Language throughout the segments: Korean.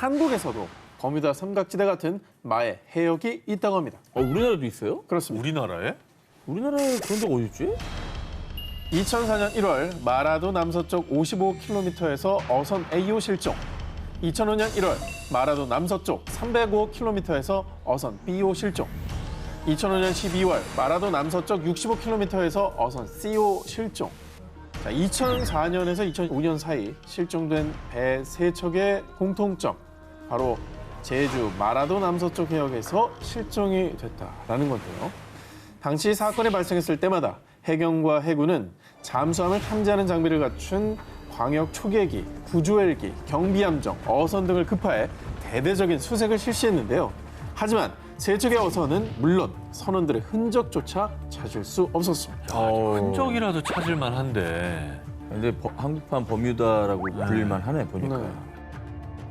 한국에서도 버뮤다 삼각지대 같은 마의 해역이 있다고 합니다. 우리나라도 있어요? 그렇습니다. 우리나라에? 우리나라에 그런 데가 어디 있지? 2004년 1월 마라도 남서쪽 55km에서 어선 A호 실종. 2005년 1월 마라도 남서쪽 305km에서 어선 B호 실종. 2005년 12월 마라도 남서쪽 65km에서 어선 C호 실종. 자, 2004년에서 2005년 사이 실종된 배 3척의 공통점. 바로 제주 마라도 남서쪽 해역에서 실종이 됐다라는 건데요. 당시 사건이 발생했을 때마다 해경과 해군은 잠수함을 탐지하는 장비를 갖춘 광역 초계기, 구조헬기, 경비함정, 어선 등을 급파해 대대적인 수색을 실시했는데요. 하지만 세 척의 어선은 물론 선원들의 흔적조차 찾을 수 없었습니다. 흔적이라도 찾을만 한데. 근데 한국판 버뮤다라고 불릴만 하네 보니까. 네.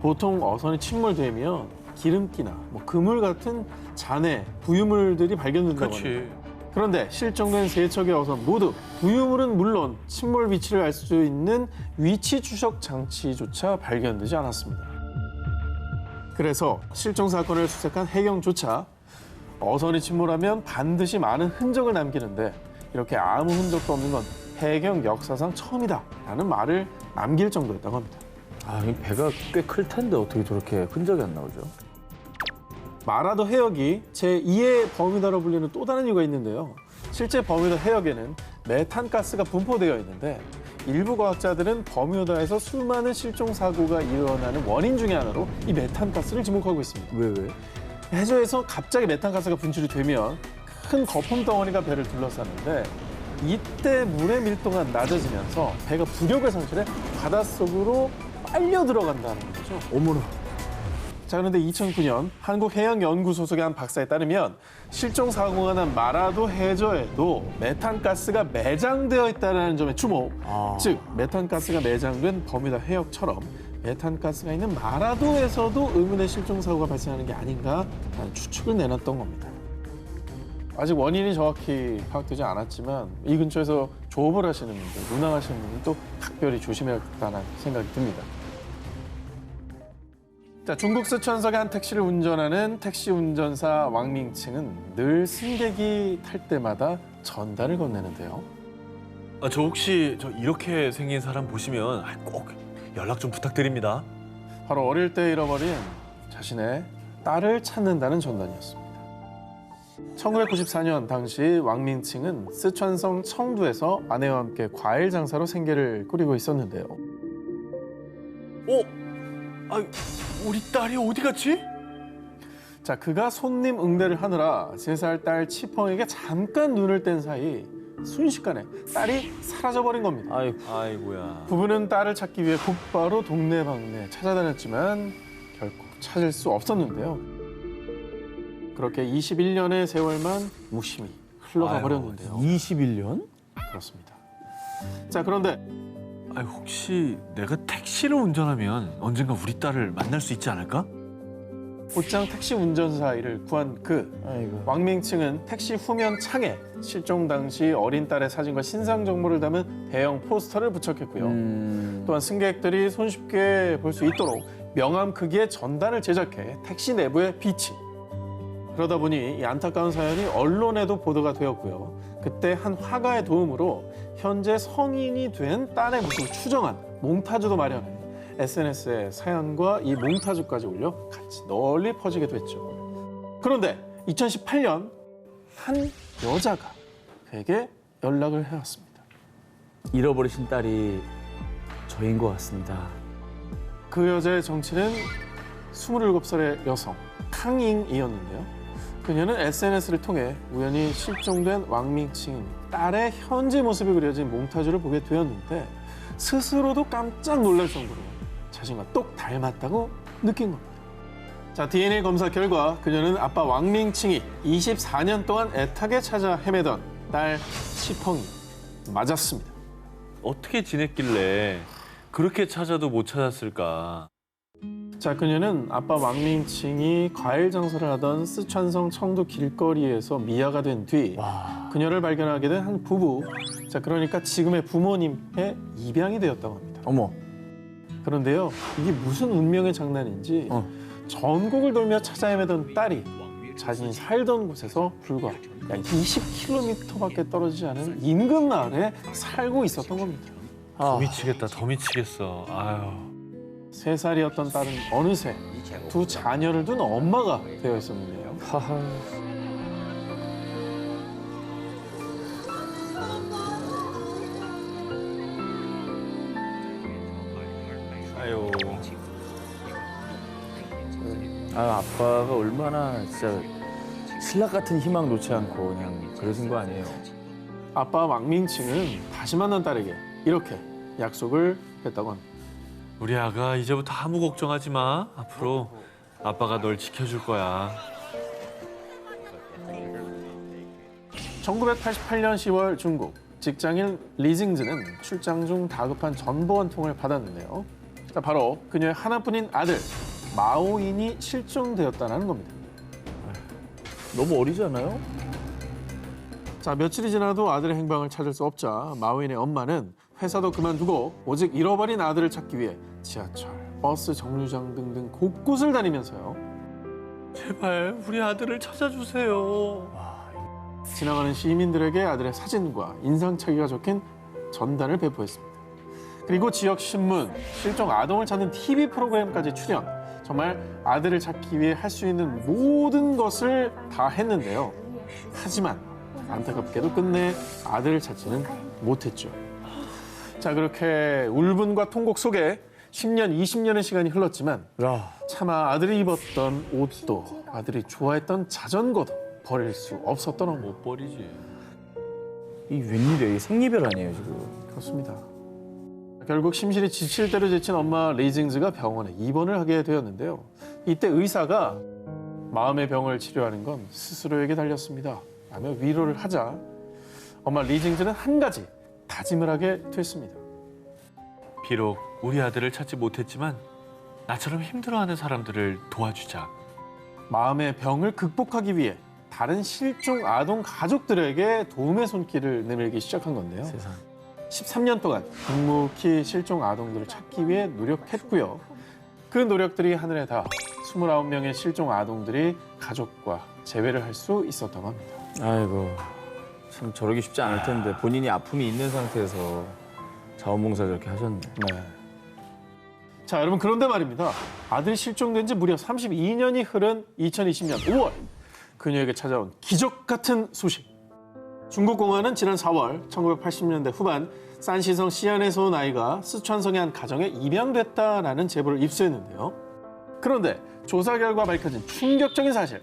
보통 어선이 침몰되면 기름기나 그물 같은 잔해, 부유물들이 발견된다고 합니다. 그렇지. 그런데 실종된 세 척의 어선 모두 부유물은 물론 침몰 위치를 알 수 있는 위치 추적 장치조차 발견되지 않았습니다. 그래서 실종 사건을 수색한 해경조차 어선이 침몰하면 반드시 많은 흔적을 남기는데 이렇게 아무 흔적도 없는 건 해경 역사상 처음이다라는 말을 남길 정도였다고 합니다. 이 배가 꽤 클 텐데 어떻게 저렇게 흔적이 안 나오죠? 마라도 해역이 제2의 버뮤다로 불리는 또 다른 이유가 있는데요. 실제 버뮤다 해역에는 메탄가스가 분포되어 있는데 일부 과학자들은 버뮤다에서 수많은 실종 사고가 일어나는 원인 중에 하나로 이 메탄가스를 지목하고 있습니다. 왜? 해저에서 갑자기 메탄가스가 분출이 되면 큰 거품 덩어리가 배를 둘러쌌는데 이때 물의 밀도가 낮아지면서 배가 부력을 상실해 바닷속으로 빨려 들어간다는 거죠. 어머나. 자, 그런데 2009년 한국해양연구소 소속의 한 박사에 따르면 실종 사고가 난 마라도 해저에도 메탄가스가 매장되어 있다는 점에 주목. 즉, 메탄가스가 매장된 버뮤다 해역처럼 메탄가스가 있는 마라도에서도 의문의 실종 사고가 발생하는 게 아닌가라는 추측을 내놨던 겁니다. 아직 원인이 정확히 파악되지 않았지만 이 근처에서 조업을 하시는 분들, 운항하시는 분들도 각별히 조심해야겠다는 생각이 듭니다. 자, 중국 쓰촨성의 한 택시를 운전하는 택시 운전사 왕밍칭은 늘 승객이 탈 때마다 전단을 건네는데요. 저 혹시 이렇게 생긴 사람 보시면 꼭 연락 좀 부탁드립니다. 바로 어릴 때 잃어버린 자신의 딸을 찾는다는 전단이었습니다. 1994년 당시 왕밍칭은 쓰촨성 청두에서 아내와 함께 과일 장사로 생계를 꾸리고 있었는데요. 우리 딸이 어디 갔지? 자, 그가 손님 응대를 하느라 3살 딸 치펑에게 잠깐 눈을 뗀 사이 순식간에 딸이 사라져버린 겁니다. 아이고야. 부부는 딸을 찾기 위해 곧바로 동네방네 찾아다녔지만 결국 찾을 수 없었는데요. 그렇게 21년의 세월만 무심히 흘러가 버렸는데요. 21년? 그렇습니다. 자, 그런데 혹시 내가 택시를 운전하면 언젠가 우리 딸을 만날 수 있지 않을까? 곧장 택시 운전사 일을 구한 왕밍칭은 택시 후면 창에 실종 당시 어린 딸의 사진과 신상 정보를 담은 대형 포스터를 부착했고요. 또한 승객들이 손쉽게 볼 수 있도록 명함 크기의 전단을 제작해 택시 내부에 비치. 그러다 보니 이 안타까운 사연이 언론에도 보도가 되었고요. 그때 한 화가의 도움으로 현재 성인이 된 딸의 모습을 추정한 몽타주도 마련해 SNS에 사연과 이 몽타주까지 올려 같이 널리 퍼지게 됐죠. 그런데 2018년 한 여자가 그에게 연락을 해왔습니다. 잃어버리신 딸이 저인 것 같습니다. 그 여자의 정체는 27살의 여성 캉잉이었는데요. 그녀는 SNS를 통해 우연히 실종된 왕밍칭 딸의 현재 모습이 그려진 몽타주를 보게 되었는데 스스로도 깜짝 놀랄 정도로 자신과 똑 닮았다고 느낀 겁니다. 자, DNA 검사 결과 그녀는 아빠 왕밍칭이 24년 동안 애타게 찾아 헤매던 딸 치펑이 맞았습니다. 어떻게 지냈길래 그렇게 찾아도 못 찾았을까? 자, 그녀는 아빠 왕밍칭이 과일 장사를 하던 쓰촨성 청도 길거리에서 미아가 된 뒤 그녀를 발견하게 된 한 부부. 자, 그러니까 지금의 부모님의 입양이 되었다고 합니다. 어머. 그런데요, 이게 무슨 운명의 장난인지 전국을 돌며 찾아 헤매던 딸이 자신이 살던 곳에서 불과 약 20km밖에 떨어지지 않은 인근 마을에 살고 있었던 겁니다. 더 미치겠다, 더 미치겠어. 아유. 3살이었던 딸은 어느새 두 자녀를 둔 엄마가 되어 있었는데요. 하하. 아유. 아, 아빠가 얼마나 진짜 신라 같은 희망 놓지 않고 그냥 그러신 거 아니에요? 아빠 왕민칭은 다시 만난 딸에게 이렇게 약속을 했다고 합니다. 우리 아가 이제부터 아무 걱정하지 마. 앞으로 아빠가 널 지켜줄 거야. 1988년 10월 중국 직장인 리징즈는 출장 중 다급한 전보 한 통을 받았는데요. 자, 바로 그녀의 하나뿐인 아들 마오인이 실종되었다는 겁니다. 너무 어리지 않아요? 자, 며칠이 지나도 아들의 행방을 찾을 수 없자 마오인의 엄마는 회사도 그만두고 오직 잃어버린 아들을 찾기 위해 지하철, 버스 정류장 등등 곳곳을 다니면서요. 제발 우리 아들을 찾아주세요. 지나가는 시민들에게 아들의 사진과 인상착의가 적힌 전단을 배포했습니다. 그리고 지역 신문, 실종 아동을 찾는 TV 프로그램까지 출연. 정말 아들을 찾기 위해 할 수 있는 모든 것을 다 했는데요. 하지만 안타깝게도 끝내 아들을 찾지는 못했죠. 자, 그렇게 울분과 통곡 속에 10년, 20년의 시간이 흘렀지만 야, 차마 아들이 입었던 옷도 아들이 좋아했던 자전거도 버릴 수 없었던 엄마. 못 버리지. 이 웬일이야? 이게 생리별 아니에요 지금? 그렇습니다. 결국 심신이 지칠 대로 지친 엄마 리징즈가 병원에 입원을 하게 되었는데요. 이때 의사가 마음의 병을 치료하는 건 스스로에게 달렸습니다 라며 위로를 하자 엄마 리징즈는 한 가지 다짐을 하게 됐습니다. 비록 우리 아들을 찾지 못했지만 나처럼 힘들어하는 사람들을 도와주자. 마음의 병을 극복하기 위해 다른 실종 아동 가족들에게 도움의 손길을 내밀기 시작한 건데요. 세상. 13년 동안 묵묵히 실종 아동들을 찾기 위해 노력했고요. 그 노력들이 하늘에 닿아 29명의 실종 아동들이 가족과 재회를 할 수 있었다고 합니다. 아이고, 참 저러기 쉽지 않을 텐데 본인이 아픔이 있는 상태에서 자원봉사 저렇게 하셨네. 네. 자, 여러분 그런데 말입니다. 아들이 실종된 지 무려 32년이 흐른 2020년 5월 그녀에게 찾아온 기적 같은 소식. 중국 공안은 지난 4월 1980년대 후반 산시성 시안에서 온 아이가 스촨성의 한 가정에 입양됐다라는 제보를 입수했는데요. 그런데 조사 결과 밝혀진 충격적인 사실.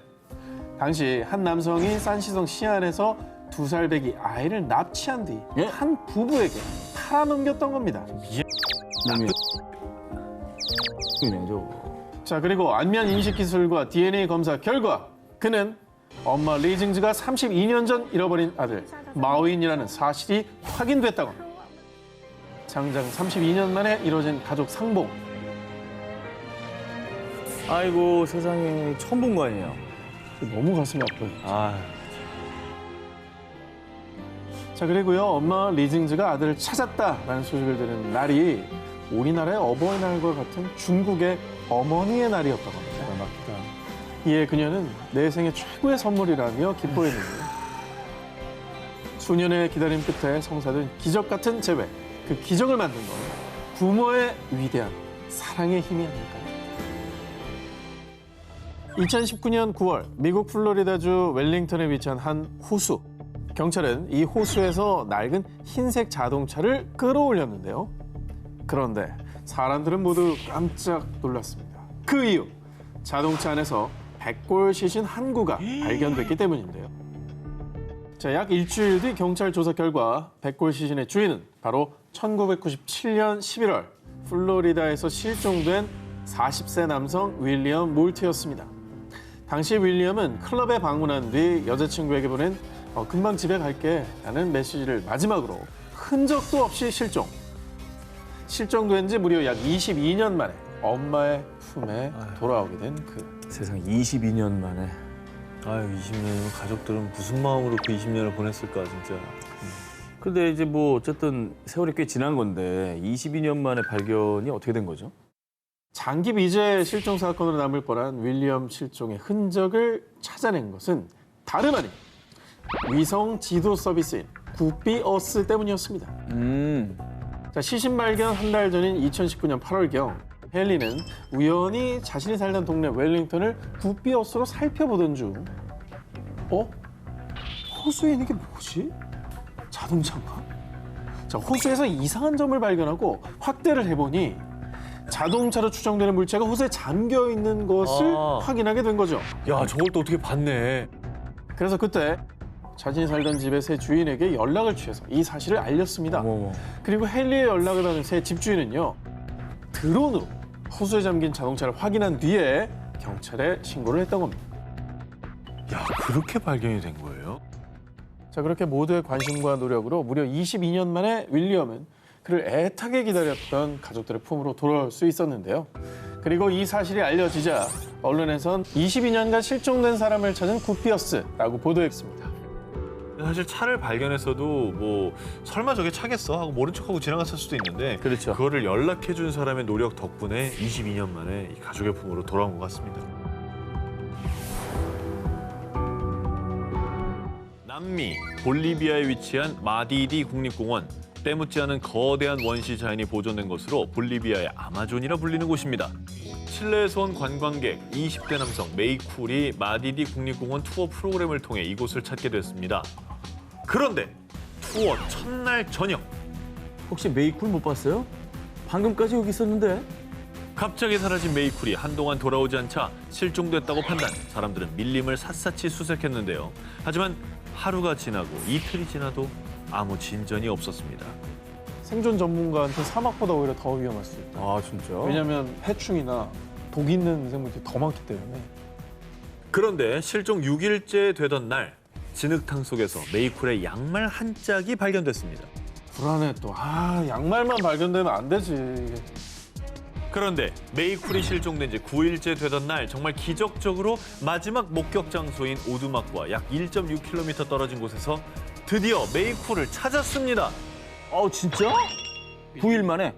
당시 한 남성이 산시성 시안에서 2살 배기 아이를 납치한 뒤 한 부부에게 팔아넘겼던 겁니다. 그냥 저거. 자, 그리고 안면 인식 기술과 DNA 검사 결과 그는 엄마 리징즈가 32년 전 잃어버린 아들 마오인이라는 사실이 확인됐다고 합니다. 장장 32년 만에 이뤄진 가족 상봉. 아이고 세상에 처음 본 거 아니에요? 너무 가슴이 아파요. 아, 자, 그리고요 엄마 리징즈가 아들을 찾았다라는 소식을 들은 날이 우리나라의 어버이날과 같은 중국의 어머니의 날이었다고 합니다. 맞다. 이에 그녀는 내 생애 최고의 선물이라며 기뻐했는데요. 수년의 기다림 끝에 성사된 기적 같은 재회. 그 기적을 만든 건 부모의 위대한 사랑의 힘이 아닐까요? 2019년 9월 미국 플로리다주 웰링턴에 위치한 한 호수. 경찰은 이 호수에서 낡은 흰색 자동차를 끌어올렸는데요. 그런데 사람들은 모두 깜짝 놀랐습니다. 그 이유, 자동차 안에서 백골 시신 한 구가 발견됐기 때문인데요. 자, 약 일주일 뒤 경찰 조사 결과 백골 시신의 주인은 바로 1997년 11월 플로리다에서 실종된 40세 남성 윌리엄 몰트였습니다. 당시 윌리엄은 클럽에 방문한 뒤 여자친구에게 보낸 금방 집에 갈게 라는 메시지를 마지막으로 흔적도 없이 실종. 실종된 지 무려 약 22년 만에 엄마의 품에 돌아오게 된 그. 세상 22년 만에. 아유, 20년이면 가족들은 무슨 마음으로 그 20년을 보냈을까, 진짜. 근데 이제 뭐 어쨌든 세월이 꽤 지난 건데 22년 만에 발견이 어떻게 된 거죠? 장기 미제 실종 사건으로 남을 뻔한 윌리엄 실종의 흔적을 찾아낸 것은 다름 아닌 위성 지도 서비스인 구피어스 때문이었습니다. 자, 시신 발견 한 달 전인 2019년 8월경 헨리는 우연히 자신이 살던 동네 웰링턴을 구피어스로 살펴보던 중 호수에 있는 게 뭐지? 자동차인가? 자, 호수에서 이상한 점을 발견하고 확대를 해보니 자동차로 추정되는 물체가 호수에 잠겨 있는 것을 확인하게 된 거죠. 야, 저걸 또 어떻게 봤네. 그래서 그때 자신이 살던 집의 새 주인에게 연락을 취해서 이 사실을 알렸습니다. 어머. 그리고 헨리의 연락을 받은 새 집주인은요, 드론으로 호수에 잠긴 자동차를 확인한 뒤에 경찰에 신고를 했던 겁니다. 야, 그렇게 발견이 된 거예요? 자, 그렇게 모두의 관심과 노력으로 무려 22년 만에 윌리엄은 그를 애타게 기다렸던 가족들의 품으로 돌아올 수 있었는데요. 그리고 이 사실이 알려지자 언론에선 22년간 실종된 사람을 찾은 구피어스라고 보도했습니다. 사실 차를 발견했어도 뭐 설마 저게 차겠어 하고 모른 척하고 지나갔을 수도 있는데 그렇죠. 그거를 연락해준 사람의 노력 덕분에 22년 만에 이 가족의 품으로 돌아온 것 같습니다. 남미 볼리비아에 위치한 마디디 국립공원. 때묻지 않은 거대한 원시 자연이 보존된 것으로 볼리비아의 아마존이라 불리는 곳입니다. 실내에서 온 관광객 20대 남성 메이쿨이 마디디 국립공원 투어 프로그램을 통해 이곳을 찾게 됐습니다. 그런데 투어 첫날 저녁 혹시 메이쿨 못 봤어요? 방금까지 여기 있었는데. 갑자기 사라진 메이쿨이 한동안 돌아오지 않자 실종됐다고 판단. 사람들은 밀림을 샅샅이 수색했는데요. 하지만 하루가 지나고 이틀이 지나도 아무 진전이 없었습니다. 생존 전문가한테 사막보다 오히려 더 위험할 수 있다. 아 진짜? 왜냐하면 해충이나 독 있는 생물들이 더 많기 때문에. 그런데 실종 6일째 되던 날 진흙탕 속에서 메이쿨의 양말 한 짝이 발견됐습니다. 불안해 또. 양말만 발견되면 안 되지. 그런데 메이쿨이 실종된 지 9일째 되던 날 정말 기적적으로 마지막 목격 장소인 오두막과 약 1.6km 떨어진 곳에서 드디어 메이쿨을 찾았습니다. 진짜? 9일 만에?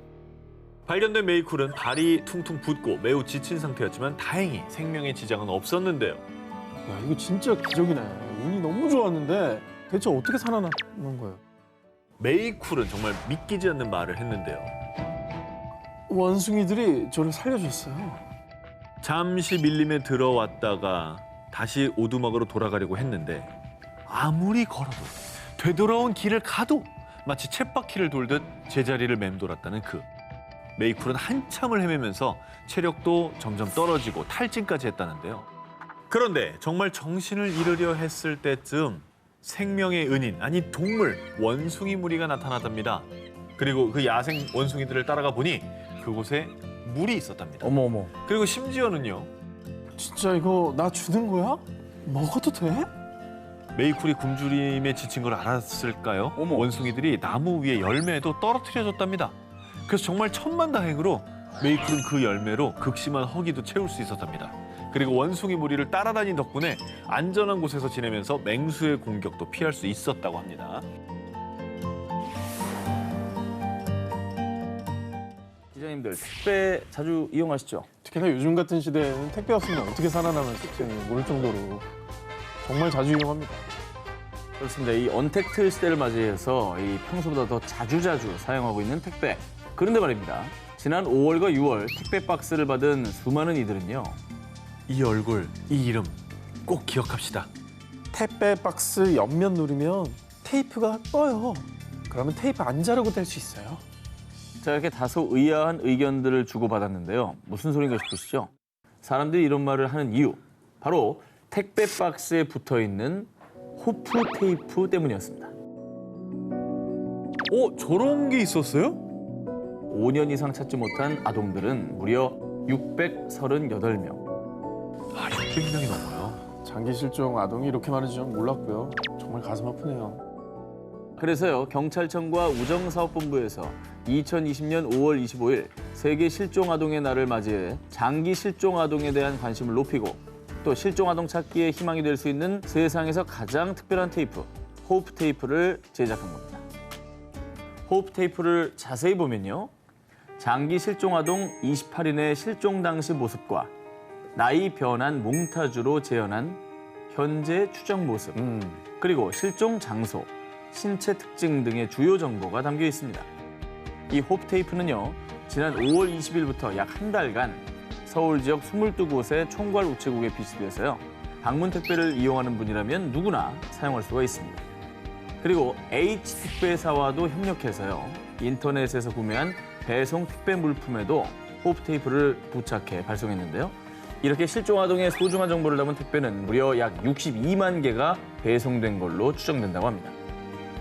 발견된 메이쿨은 발이 퉁퉁 붓고 매우 지친 상태였지만 다행히 생명에 지장은 없었는데요. 야, 이거 진짜 기적이네. 운이 너무 좋았는데 대체 어떻게 살아남은 거예요? 메이쿨은 정말 믿기지 않는 말을 했는데요. 원숭이들이 저를 살려줬어요. 잠시 밀림에 들어왔다가 다시 오두막으로 돌아가려고 했는데 아무리 걸어도 되돌아온 길을 가도 마치 쳇바퀴를 돌듯 제자리를 맴돌았다는 그. 메이쿨은 한참을 헤매면서 체력도 점점 떨어지고 탈진까지 했다는데요. 그런데 정말 정신을 잃으려 했을 때쯤 생명의 은인, 아니 동물, 원숭이 무리가 나타나답니다. 그리고 그 야생 원숭이들을 따라가 보니 그곳에 물이 있었답니다. 어머. 그리고 심지어는요. 진짜 이거 나 주는 거야? 먹어도 돼? 메이쿨이 굶주림에 지친 걸 알았을까요? 어머. 원숭이들이 나무 위에 열매도 떨어뜨려줬답니다. 그래서 정말 천만다행으로 메이쿨은 그 열매로 극심한 허기도 채울 수 있었답니다. 그리고 원숭이 무리를 따라다닌 덕분에 안전한 곳에서 지내면서 맹수의 공격도 피할 수 있었다고 합니다. 기자님들 택배 자주 이용하시죠? 특히나 요즘 같은 시대에는 택배 없으면 어떻게 살아남을지 모를 정도로 정말 자주 이용합니다. 그렇습니다. 이 언택트 시대를 맞이해서 이 평소보다 더 자주 사용하고 있는 택배. 그런데 말입니다. 지난 5월과 6월 택배 박스를 받은 수많은 이들은요. 이 얼굴, 이 이름 꼭 기억합시다. 택배 박스 옆면 누르면 테이프가 떠요. 그러면 테이프 안 자르고 뗄 수 있어요. 자, 이렇게 다소 의아한 의견들을 주고받았는데요. 무슨 소린가 싶으시죠? 사람들이 이런 말을 하는 이유. 바로 택배 박스에 붙어있는 호프 테이프 때문이었습니다. 저런 게 있었어요? 5년 이상 찾지 못한 아동들은 무려 638명. 600명이 넘어요. 장기 실종 아동이 이렇게 많은지 전 몰랐고요. 정말 가슴 아프네요. 그래서요, 경찰청과 우정사업본부에서 2020년 5월 25일 세계 실종 아동의 날을 맞이해 장기 실종 아동에 대한 관심을 높이고 또 실종 아동 찾기에 희망이 될 수 있는 세상에서 가장 특별한 테이프, 호프 테이프를 제작한 겁니다. 호프 테이프를 자세히 보면요. 장기 실종 아동 28인의 실종 당시 모습과 나이 변한 몽타주로 재현한 현재 추정 모습, 그리고 실종 장소, 신체 특징 등의 주요 정보가 담겨 있습니다. 이 호프 테이프는요, 지난 5월 20일부터 약 한 달간 서울 지역 22곳의 총괄 우체국에 비치돼서요, 방문 택배를 이용하는 분이라면 누구나 사용할 수가 있습니다. 그리고 H택배사와도 협력해서요, 인터넷에서 구매한 배송 택배 물품에도 호프 테이프를 부착해 발송했는데요. 이렇게 실종 아동의 소중한 정보를 담은 택배는 무려 약 62만 개가 배송된 걸로 추정된다고 합니다.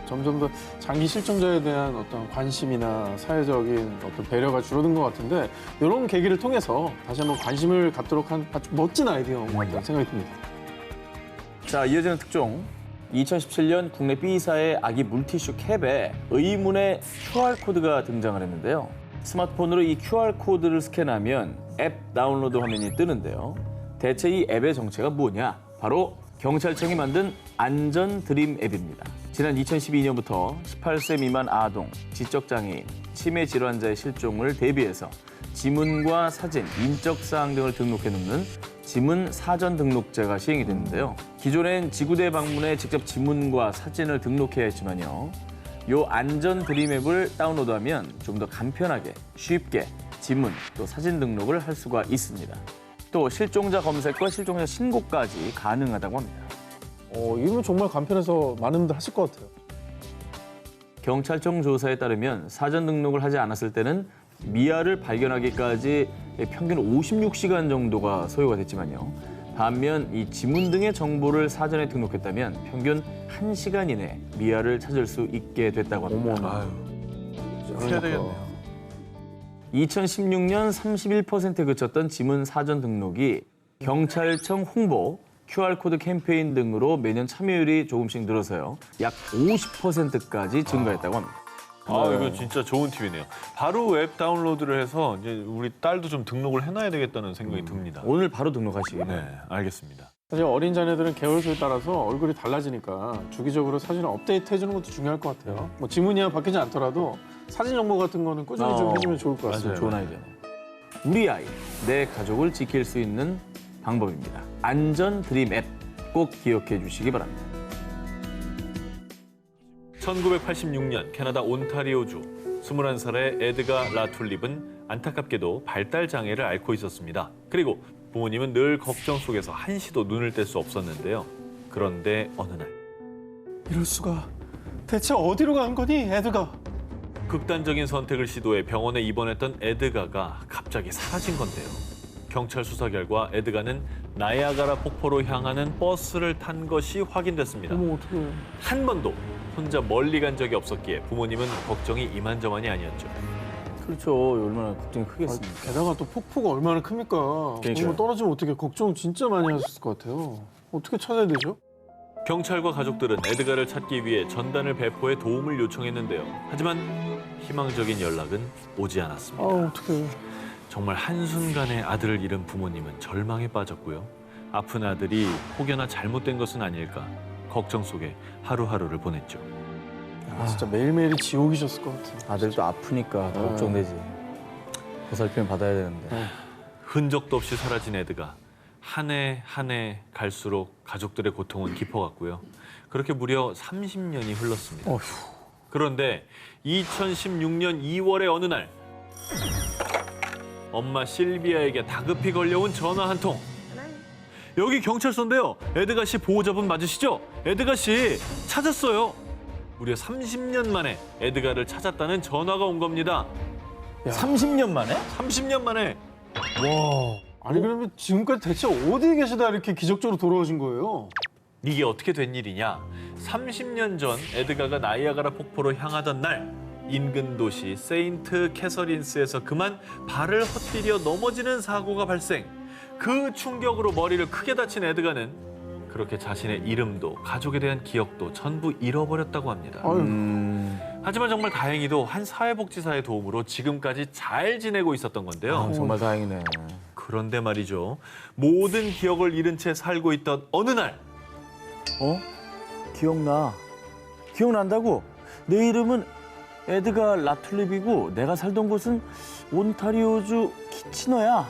점점 더 장기 실종자에 대한 어떤 관심이나 사회적인 어떤 배려가 줄어든 것 같은데 이런 계기를 통해서 다시 한번 관심을 갖도록 한 아주 멋진 아이디어인 것 같다는 생각이 듭니다. 자, 이어지는 특종. 2017년 국내 B사의 아기 물티슈 캡에 의문의 QR코드가 등장을 했는데요. 스마트폰으로 이 QR코드를 스캔하면 앱 다운로드 화면이 뜨는데요. 대체 이 앱의 정체가 뭐냐? 바로 경찰청이 만든 안전 드림 앱입니다. 지난 2012년부터 18세 미만 아동, 지적장애인, 치매 질환자의 실종을 대비해서 지문과 사진, 인적사항 등을 등록해 놓는 지문 사전 등록제가 시행이 됐는데요. 기존엔 지구대 방문에 직접 지문과 사진을 등록해야 했지만요. 요 안전 드림 앱을 다운로드하면 좀 더 간편하게, 쉽게 지문 또 사진 등록을 할 수가 있습니다. 또 실종자 검색과 실종자 신고까지 가능하다고 합니다. 이러면 정말 간편해서 많은 분들 하실 것 같아요. 경찰청 조사에 따르면 사전 등록을 하지 않았을 때는 미아를 발견하기까지 평균 56시간 정도가 소요가 됐지만요. 반면 이 지문 등의 정보를 사전에 등록했다면 평균 1시간 이내 미아를 찾을 수 있게 됐다고 합니다. 해야 되겠네요. 2016년 31%에 그쳤던 지문 사전 등록이 경찰청 홍보, QR코드 캠페인 등으로 매년 참여율이 조금씩 늘어서요. 약 50%까지 증가했다고 합니다. 이거 진짜 좋은 팁이네요. 바로 앱 다운로드를 해서 이제 우리 딸도 좀 등록을 해놔야 되겠다는 생각이 듭니다. 오늘 바로 등록하시기. 네, 알겠습니다. 사실 어린 자녀들은 개월수에 따라서 얼굴이 달라지니까 주기적으로 사진을 업데이트 해주는 것도 중요할 것 같아요. 뭐 지문이야 바뀌지 않더라도 사진 정보 같은 거는 꾸준히 좀 해주면 좋을 것 같습니다. 좋은 아이디어네. 우리 아이, 내 가족을 지킬 수 있는 방법입니다. 안전 드림 앱 꼭 기억해 주시기 바랍니다. 1986년 캐나다 온타리오주 21살의 에드가 라툴립은 안타깝게도 발달 장애를 앓고 있었습니다. 그리고 부모님은 늘 걱정 속에서 한시도 눈을 뗄 수 없었는데요. 그런데 어느 날 이럴 수가. 대체 어디로 간 거니, 에드가? 극단적인 선택을 시도해 병원에 입원했던 에드가가 갑자기 사라진 건데요. 경찰 수사 결과 에드가는 나이아가라 폭포로 향하는 버스를 탄 것이 확인됐습니다. 어머, 어떡해. 한 번도 혼자 멀리 간 적이 없었기에 부모님은 걱정이 이만저만이 아니었죠. 그렇죠. 얼마나 걱정이 크겠습니까? 게다가 또 폭포가 얼마나 큽니까? 그러니까요. 뭐 떨어지면 어떻게 걱정 진짜 많이 하셨을 것 같아요. 어떻게 찾아야 되죠? 경찰과 가족들은 에드가를 찾기 위해 전단을 배포해 도움을 요청했는데요. 하지만 희망적인 연락은 오지 않았습니다. 어떡해. 정말 한순간에 아들을 잃은 부모님은 절망에 빠졌고요. 아픈 아들이 혹여나 잘못된 것은 아닐까 걱정 속에 하루하루를 보냈죠. 진짜 매일매일이 지옥이셨을 것 같아요. 아들도 아프니까 더 걱정되지. 보살핌 받아야 되는데. 흔적도 없이 사라진 에드가 한 해 한 해 갈수록 가족들의 고통은 깊어갔고요. 그렇게 무려 30년이 흘렀습니다. 그런데 2016년 2월의 어느 날 엄마 실비아에게 다급히 걸려온 전화 한 통. 여기 경찰서인데요. 에드가 씨 보호자분 맞으시죠? 에드가 씨 찾았어요. 무려 30년 만에 에드가를 찾았다는 전화가 온 겁니다. 30년 만에? 30년 만에. 아니 그러면 지금까지 대체 어디에 계시다 이렇게 기적적으로 돌아오신 거예요? 이게 어떻게 된 일이냐? 30년 전 에드가가 나이아가라 폭포로 향하던 날 인근 도시 세인트 캐서린스에서 그만 발을 헛디뎌 넘어지는 사고가 발생. 그 충격으로 머리를 크게 다친 에드가는 그렇게 자신의 이름도 가족에 대한 기억도 전부 잃어버렸다고 합니다. 하지만 정말 다행히도 한 사회복지사의 도움으로 지금까지 잘 지내고 있었던 건데요. 정말 다행이네. 그런데 말이죠. 모든 기억을 잃은 채 살고 있던 어느 날 기억나. 기억난다고? 내 이름은 에드가 라툴립이고 내가 살던 곳은 온타리오주 키치너야.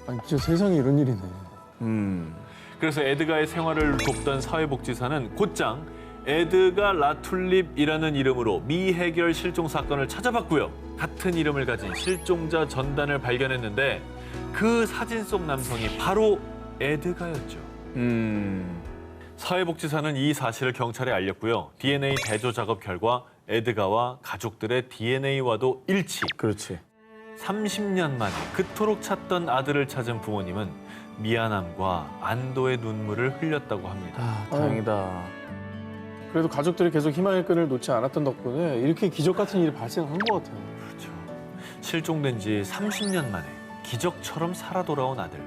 아니 진짜 세상에 이런 일이네. 그래서 에드가의 생활을 돕던 사회복지사는 곧장 에드가 라툴립이라는 이름으로 미해결 실종 사건을 찾아봤고요. 같은 이름을 가진 실종자 전단을 발견했는데 그 사진 속 남성이 바로 에드가였죠. 사회복지사는 이 사실을 경찰에 알렸고요. DNA 대조 작업 결과 에드가와 가족들의 DNA와도 일치. 그렇지. 30년 만에 그토록 찾던 아들을 찾은 부모님은 미안함과 안도의 눈물을 흘렸다고 합니다. 아, 다행이다. 그래도 가족들이 계속 희망의 끈을 놓지 않았던 덕분에 이렇게 기적 같은 일이 발생한 것 같아요. 그렇죠. 실종된 지 30년 만에 기적처럼 살아 돌아온 아들.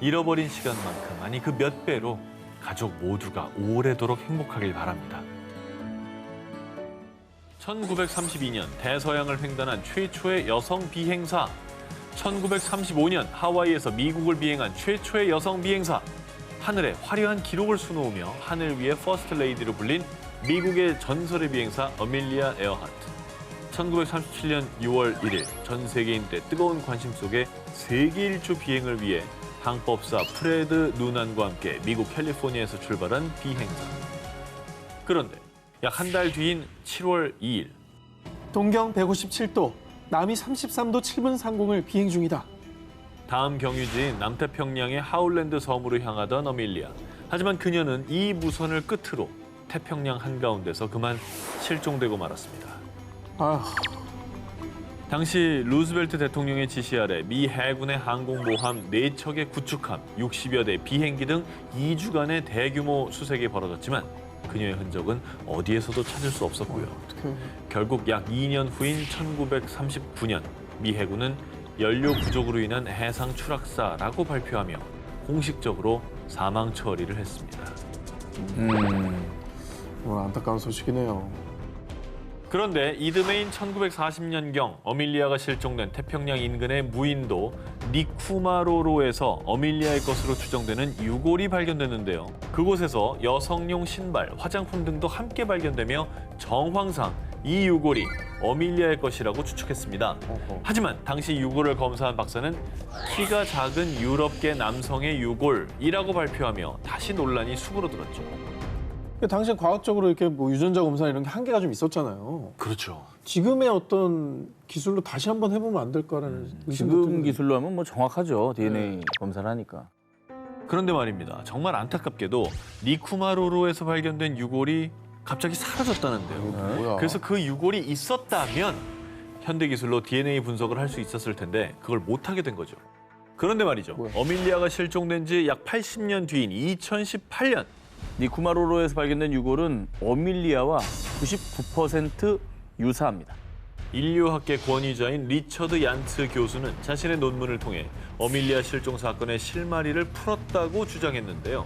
잃어버린 시간만큼, 아니 그 몇 배로 가족 모두가 오래도록 행복하길 바랍니다. 1932년 대서양을 횡단한 최초의 여성 비행사. 1935년 하와이에서 미국을 비행한 최초의 여성 비행사. 하늘에 화려한 기록을 수놓으며 하늘 위의 퍼스트 레이디로 불린 미국의 전설의 비행사 어밀리아 에어하트. 1937년 6월 1일 전 세계인들의 뜨거운 관심 속에 세계 일주 비행을 위해 항법사 프레드 누난과 함께 미국 캘리포니아에서 출발한 비행사. 그런데 약 한 달 뒤인 7월 2일 동경 157도, 남이 33도 7분 상공을 비행 중이다. 다음 경유지인 남태평양의 하울랜드 섬으로 향하던 어밀리아. 하지만 그녀는 이 무선을 끝으로 태평양 한가운데서 그만 실종되고 말았습니다. 아휴, 당시 루즈벨트 대통령의 지시 아래 미 해군의 항공모함 4척의 구축함, 60여 대 비행기 등 2주간의 대규모 수색이 벌어졌지만 그녀의 흔적은 어디에서도 찾을 수 없었고요. 어떡해. 결국 약 2년 후인 1939년 미 해군은 연료 부족으로 인한 해상 추락사라고 발표하며 공식적으로 사망 처리를 했습니다. 정말 안타까운 소식이네요. 그런데 이듬해인 1940년경 어밀리아가 실종된 태평양 인근의 무인도 니쿠마로로에서 어밀리아의 것으로 추정되는 유골이 발견됐는데요. 그곳에서 여성용 신발, 화장품 등도 함께 발견되며 정황상 이 유골이 어밀리아의 것이라고 추측했습니다. 하지만 당시 유골을 검사한 박사는 키가 작은 유럽계 남성의 유골이라고 발표하며 다시 논란이 수그러들었죠. 당시에 과학적으로 이렇게 뭐 유전자 검사 이런 게 한계가 좀 있었잖아요. 그렇죠. 지금의 어떤 기술로 다시 한번 해보면 안 될까라는 의심도 지금 드는데. 기술로 하면 뭐 정확하죠. DNA 검사를 하니까. 그런데 말입니다. 정말 안타깝게도 니쿠마로로에서 발견된 유골이 갑자기 사라졌다는데요. 뭐야? 그래서 그 유골이 있었다면 현대 기술로 DNA 분석을 할 수 있었을 텐데 그걸 못하게 된 거죠. 그런데 말이죠. 뭐야? 어밀리아가 실종된 지 약 80년 뒤인 2018년 니쿠마로로에서 발견된 유골은 어밀리아와 99% 유사합니다. 인류학계 권위자인 리처드 얀츠 교수는 자신의 논문을 통해 어밀리아 실종 사건의 실마리를 풀었다고 주장했는데요.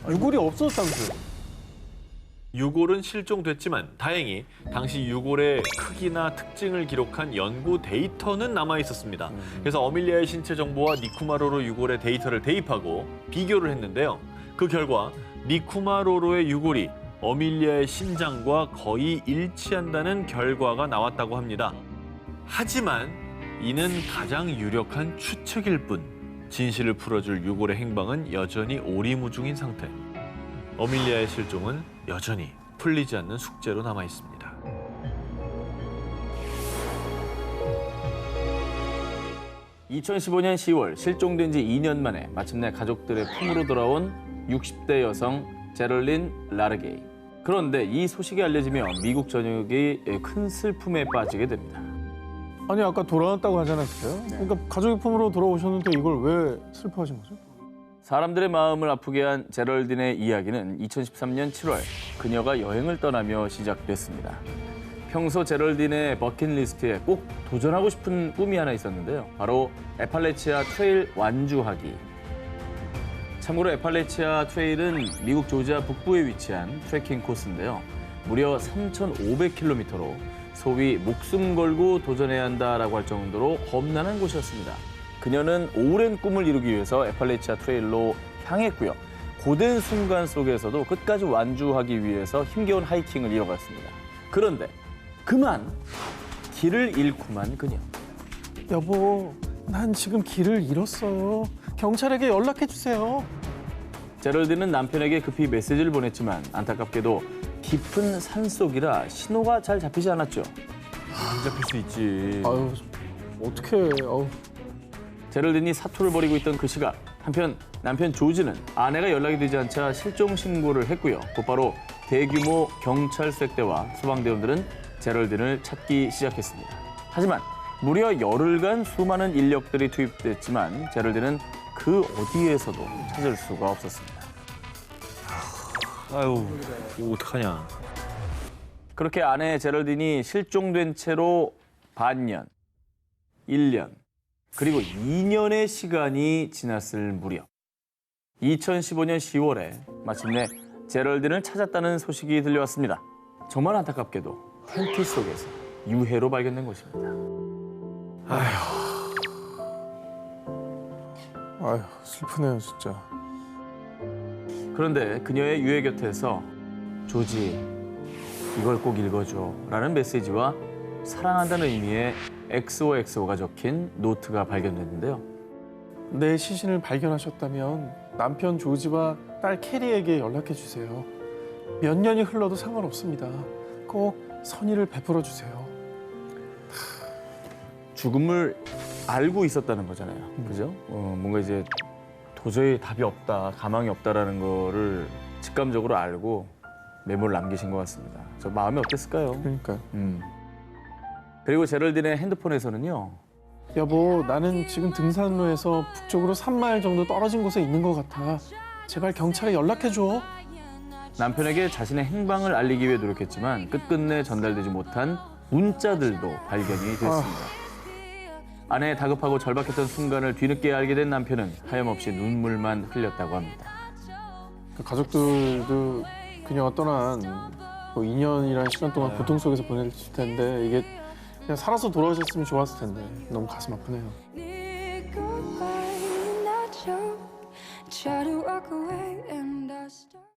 유골이 없었다면서요? 유골은 실종됐지만 다행히 당시 유골의 크기나 특징을 기록한 연구 데이터는 남아 있었습니다. 그래서 어밀리아의 신체 정보와 니쿠마로로 유골의 데이터를 대입하고 비교를 했는데요. 그 결과 니쿠마로로의 유골이 어밀리아의 신장과 거의 일치한다는 결과가 나왔다고 합니다. 하지만 이는 가장 유력한 추측일 뿐 진실을 풀어줄 유골의 행방은 여전히 오리무중인 상태. 어밀리아의 실종은 여전히 풀리지 않는 숙제로 남아 있습니다. (2015년 10월) 실종된 지 2년 만에 마침내 가족들의 품으로 돌아온 60대 여성 제럴린 라르게이. 그런데 이 소식이 알려지며 미국 전역이 큰 슬픔에 빠지게 됩니다. 아니 아까 돌아왔다고 하지 않았어요? 그러니까 가족의 품으로 돌아오셨는데 이걸 왜 슬퍼하신 거죠? 사람들의 마음을 아프게 한 제럴딘의 이야기는 2013년 7월 그녀가 여행을 떠나며 시작됐습니다. 평소 제럴딘의 버킷리스트에 꼭 도전하고 싶은 꿈이 하나 있었는데요. 바로 에팔레치아 트레일 완주하기. 참고로 에팔레치아 트레일은 미국 조지아 북부에 위치한 트레킹 코스인데요. 무려 3,500km로 소위 목숨 걸고 도전해야 한다라고 할 정도로 험난한 곳이었습니다. 그녀는 오랜 꿈을 이루기 위해서 에팔레치아 트레일로 향했고요. 고된 순간 속에서도 끝까지 완주하기 위해서 힘겨운 하이킹을 이어갔습니다. 그런데 그만 길을 잃고만 그녀. 여보, 난 지금 길을 잃었어요. 경찰에게 연락해 주세요. 제럴드는 남편에게 급히 메시지를 보냈지만 안타깝게도 깊은 산속이라 신호가 잘 잡히지 않았죠. 안 잡힐 수 있지. 아유, 어떡해. 아유. 제럴든이 사투를 벌이고 있던 그 시각, 한편 남편 조지는 아내가 연락이 되지 않자 실종 신고를 했고요. 곧바로 대규모 경찰 수색대와 소방대원들은 제럴든을 찾기 시작했습니다. 하지만 무려 열흘간 수많은 인력들이 투입됐지만 제럴든은 그 어디에서도 찾을 수가 없었습니다. 아유, 이거 어떡하냐. 그렇게 아내 제럴든이 실종된 채로 반년, 1년, 그리고 2년의 시간이 지났을 무렵 2015년 10월에 마침내 제럴든을 찾았다는 소식이 들려왔습니다. 정말 안타깝게도 텐트 속에서 유해로 발견된 것입니다. 아유, 슬프네요, 진짜. 그런데 그녀의 유해 곁에서 조지, 이걸 꼭 읽어줘 라는 메시지와 사랑한다는 의미의 XOXO가 적힌 노트가 발견됐는데요. 내 시신을 발견하셨다면 남편 조지와 딸 캐리에게 연락해 주세요. 몇 년이 흘러도 상관없습니다. 꼭 선의를 베풀어 주세요. 죽음을 알고 있었다는 거잖아요. 그죠? 뭔가 이제 도저히 답이 없다, 가망이 없다라는 거를 직감적으로 알고 메모를 남기신 것 같습니다. 저 마음이 어땠을까요? 그러니까. 그리고 제럴든의 핸드폰에서는요. 여보, 나는 지금 등산로에서 북쪽으로 3마일 정도 떨어진 곳에 있는 것 같아. 제발 경찰에 연락해 줘. 남편에게 자신의 행방을 알리기 위해 노력했지만 끝끝내 전달되지 못한 문자들도 발견이 됐습니다. 아내의 다급하고 절박했던 순간을 뒤늦게 알게 된 남편은 하염없이 눈물만 흘렸다고 합니다. 가족들도 그녀가 떠난 뭐 2년이라는 시간 동안 고통 속에서 보냈을 텐데 이게 그냥 살아서 돌아오셨으면 좋았을 텐데 너무 가슴 아프네요.